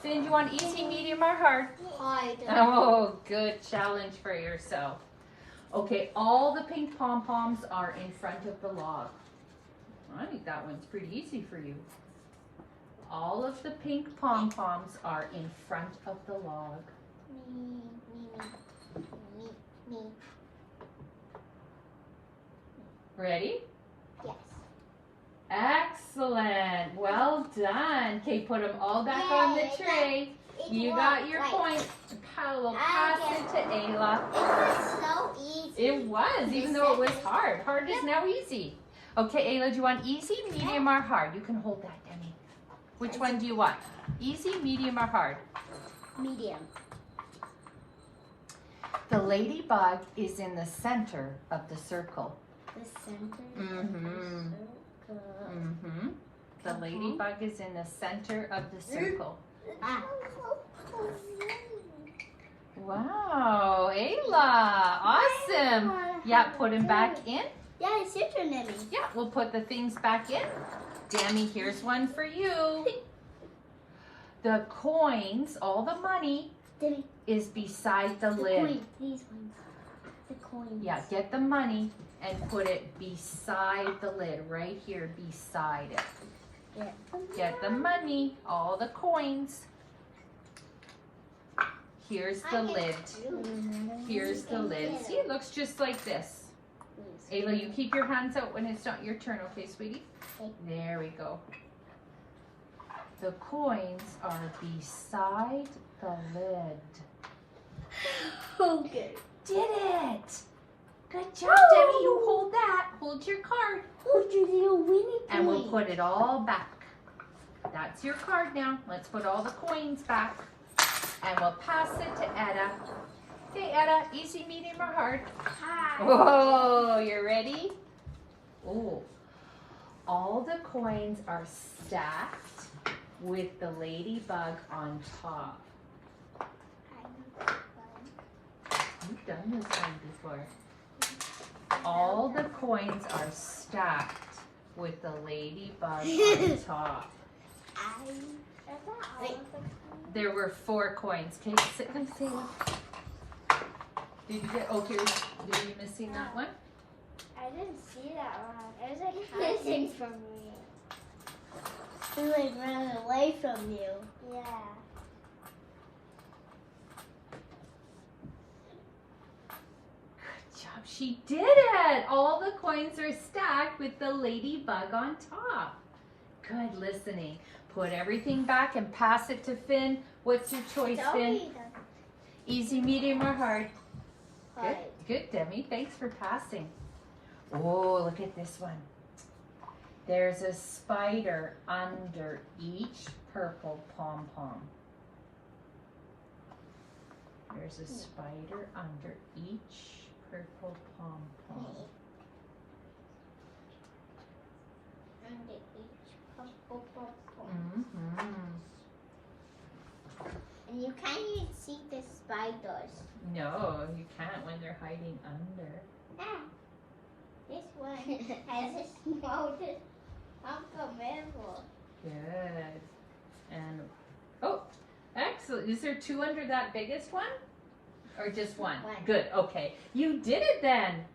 Finn, do you want easy, medium, or hard? Hard. Oh, good challenge for yourself. Okay, all the pink pom-poms are in front of the log. I think that one's pretty easy for you. All of the pink pom-poms are in front of the log. Me. Ready? Yes. Excellent. Well done. Okay, put them all back on the tray. You got your point. We'll pass it to Ayla. It was so easy. It was, even though it was hard. Hard is now easy. Okay, Ayla, do you want easy, medium, or hard? You can hold that, Demi. Which one do you want? Easy, medium, or hard? Medium. The ladybug is in the center of the circle. The center Mm-hmm. of the circle. Mm-hmm. The ladybug is in the center of the circle. Ah. Wow, Ayla, awesome. Yeah, put him back in. Yeah, it's your turn, Emmy. Yeah, we'll put the things back in. Demi, here's one for you. The coins, all the money, is beside the lid. Coins, these ones. The coins. Yeah, get the money and put it beside the lid, right here beside it. Get the money, all the coins. Here's the lid. Here's the lid. See, it looks just like this. Ayla, you keep your hands out when it's not your turn, okay, sweetie? Okay. There we go. The coins are beside the lid. Okay. Did it! Good job, Demi. You hold that. Hold your card. Hold your little Winnie pig. And we'll put it all back. That's your card now. Let's put all the coins back. And we'll pass it to Etta. Okay, Etta, easy, medium, or hard? Hi. Whoa, you ready? Oh, all the coins are stacked with the ladybug on top. You've done this one before. All the coins are stacked with the ladybug on top. Wait. There were 4 coins. Okay, sit and see. Did you get, oh, here's, are you missing that one? I didn't see that one. It was like hiding from me. It was like running away from you. Yeah. Good job. She did it. All the coins are stacked with the ladybug on top. Good listening. Put everything back and pass it to Finn. What's your choice, Finn? Easy, medium, or hard? Good, good, Demi. Thanks for passing. Oh, look at this one. There's a spider under each purple pom-pom. There's a spider under each purple pom-pom. Under each pom-pom. Mm-hmm. And you can't even see the spiders. No, you can't when they're hiding under. Ah, this one has a smallest uncomfortable. Good. And, oh, excellent. Is there 2 under that biggest one? Or just one? One. Good, okay. You did it then.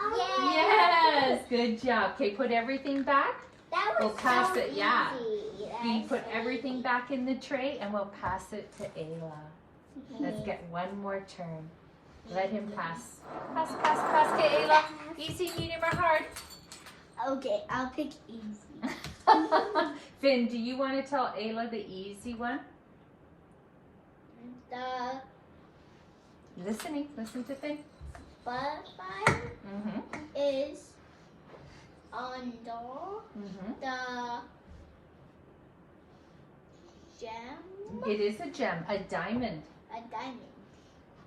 Oh, Yes, good job. Okay, put everything back. That was We'll pass so it, yeah. easy. We That's put so everything back in the tray and we'll pass it to Ayla. easy. Let's get one more turn. Let him pass. Pass, pass, pass. Okay, Ayla. Easy, medium, or hard? Okay, I'll pick easy. Finn, do you want to tell Ayla the easy one? The Listening. Listen to Finn. butterfly Mm-hmm. is under Mm-hmm. the gem, It is a gem, a diamond. a diamond.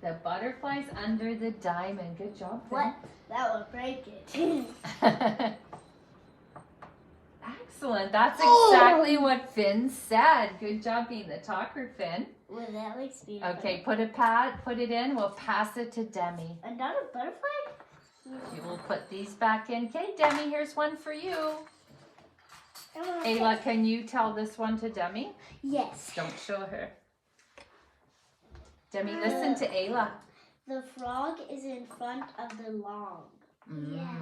The butterfly's under the diamond. Good job, Finn. What? That would break it. Excellent. That's exactly what Finn said. Good job being the talker, Finn. Well, that looks beautiful. Okay, put it in. We'll pass it to Demi. Another butterfly? You will put these back in. Okay, Demi, here's one for you. Ayla, can you tell this one to Demi? Yes. Don't show her. Demi, listen to Ayla. The frog is in front of the log. Mm. Yeah.